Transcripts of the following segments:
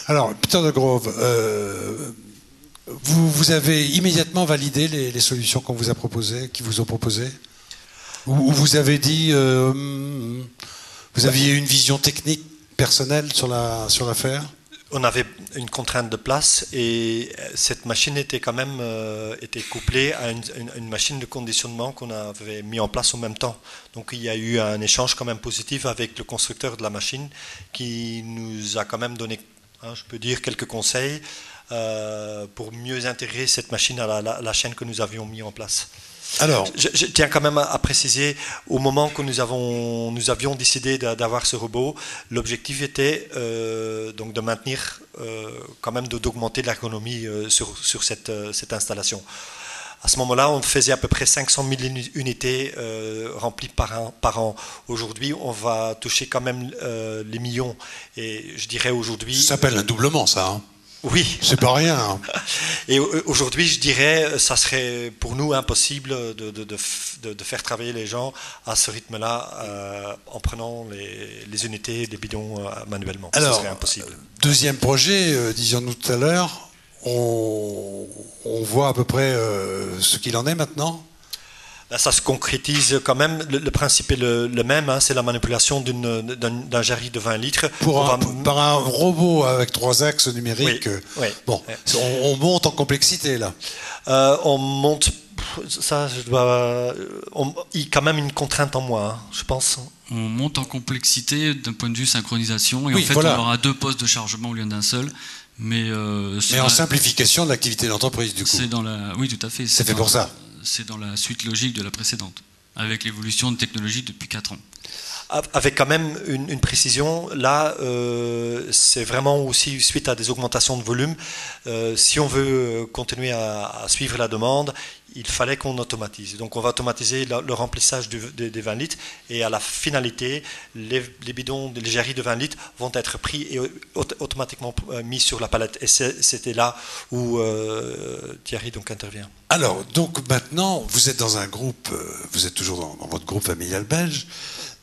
Alors, Peter de Grove, vous avez immédiatement validé les solutions qu'on vous a proposées, qui vous ont proposées, ou vous avez dit, vous aviez une vision technique personnelle sur l'affaire? On avait une contrainte de place et cette machine était quand même était couplée à une machine de conditionnement qu'on avait mis en place en même temps. Donc il y a eu un échange quand même positif avec le constructeur de la machine qui nous a quand même donné, je peux dire, quelques conseils pour mieux intégrer cette machine à la chaîne que nous avions mis en place. Alors, je tiens quand même à préciser, au moment que nous avions décidé d'avoir ce robot, l'objectif était donc de maintenir, quand même d'augmenter l'ergonomie sur cette installation. À ce moment-là, on faisait à peu près 500 000 unités remplies par an. Aujourd'hui, on va toucher quand même les millions. Et je dirais aujourd'hui... Ça s'appelle un doublement, ça, hein. Oui. C'est pas rien. Hein. Et aujourd'hui, je dirais, ça serait pour nous impossible de faire travailler les gens à ce rythme-là en prenant les unités, les bidons manuellement. Alors, ça serait impossible. Deuxième projet, disions-nous tout à l'heure, on voit à peu près ce qu'il en est maintenant. Là, ça se concrétise quand même. Le principe est le même, hein, c'est la manipulation d'un jarry de 20 litres. Par un robot avec 3 axes numériques. Oui, bon, oui. On monte en complexité là. On monte, ça je dois... il y a quand même une contrainte en moins, hein, je pense. On monte en complexité d'un point de vue synchronisation et oui, en fait voilà. on aura 2 postes de chargement au lieu d'un seul. Mais en simplification de l'activité d'entreprise du coup. Oui, tout à fait. C'est fait pour ça. C'est dans la suite logique de la précédente, avec l'évolution de technologie depuis 4 ans. Avec quand même une précision, là, c'est vraiment aussi suite à des augmentations de volume. Si on veut continuer à suivre la demande, il fallait qu'on automatise. Donc on va automatiser le remplissage des 20 litres et à la finalité, les bidons, les jarries de 20 litres vont être pris et automatiquement mis sur la palette. Et c'était là où Thierry donc intervient. Alors, donc maintenant, vous êtes dans un groupe, vous êtes toujours dans votre groupe familial belge.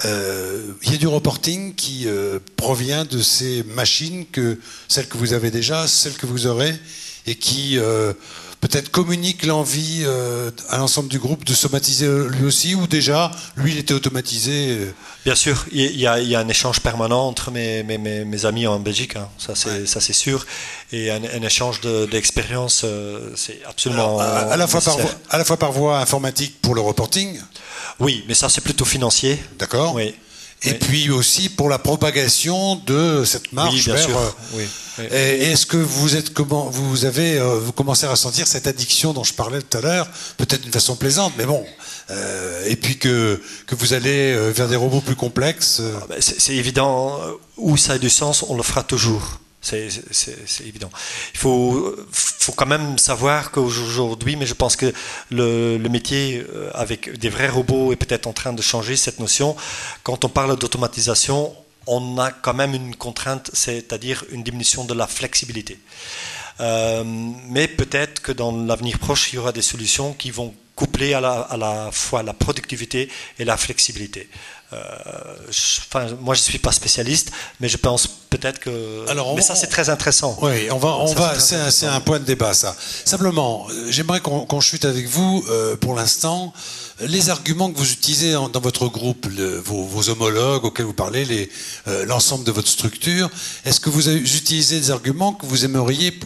Il y a du reporting qui provient de ces machines, celles que vous avez déjà, celles que vous aurez, et qui peut-être communiquent l'envie à l'ensemble du groupe de s'automatiser lui aussi, ou déjà, lui, il était automatisé. Bien sûr, il y a un échange permanent entre mes amis en Belgique, hein, ça c'est sûr, et un échange d'expérience, c'est absolument... Alors, à la fois par voie informatique pour le reporting. Oui, mais ça c'est plutôt financier. D'accord. Oui. Et puis aussi pour la propagation de cette marche vers. Oui. Et est-ce que vous commencez à ressentir cette addiction dont je parlais tout à l'heure, peut-être d'une façon plaisante, mais bon. Et puis que vous allez vers des robots plus complexes. C'est évident. Où ça a du sens, on le fera toujours. C'est évident. Il faut quand même savoir qu'aujourd'hui, mais je pense que le métier avec des vrais robots est peut-être en train de changer cette notion. Quand on parle d'automatisation, on a quand même une contrainte, c'est-à-dire une diminution de la flexibilité. Mais peut-être que dans l'avenir proche, il y aura des solutions qui vont coupler à la fois la productivité et la flexibilité. Moi je ne suis pas spécialiste, mais je pense peut-être que... mais ça c'est très intéressant. Oui, c'est un point de débat ça. Simplement, j'aimerais qu'on chute avec vous pour l'instant. Les arguments que vous utilisez dans votre groupe, vos homologues auxquels vous parlez, l'ensemble de votre structure, est-ce que vous utilisez des arguments que vous aimeriez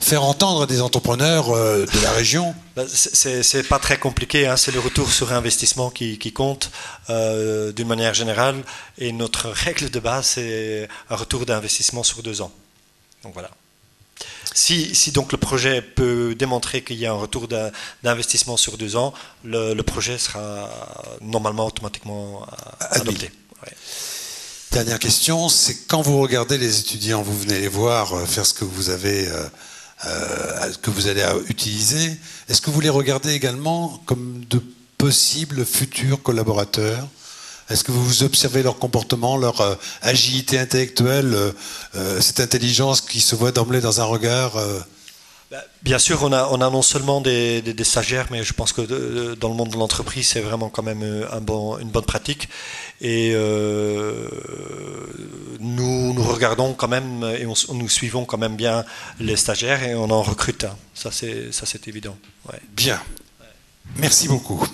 faire entendre à des entrepreneurs de la région ? C'est pas très compliqué, hein. C'est le retour sur investissement qui compte d'une manière générale, et notre règle de base c'est un retour d'investissement sur 2 ans. Donc voilà. Si donc le projet peut démontrer qu'il y a un retour d'investissement sur 2 ans, le projet sera normalement automatiquement adopté. Ouais. Dernière question, c'est quand vous regardez les étudiants, vous venez les voir faire ce que vous avez, que vous allez utiliser, est-ce que vous les regardez également comme de possibles futurs collaborateurs ? Est-ce que vous observez leur comportement, leur agilité intellectuelle, cette intelligence qui se voit d'emblée dans un regard Bien sûr, on a non seulement des stagiaires, mais je pense que dans le monde de l'entreprise, c'est vraiment quand même une bonne pratique. Et nous regardons quand même et nous suivons quand même bien les stagiaires et on en recrute. Ça c'est évident. Ouais. Bien. Merci beaucoup.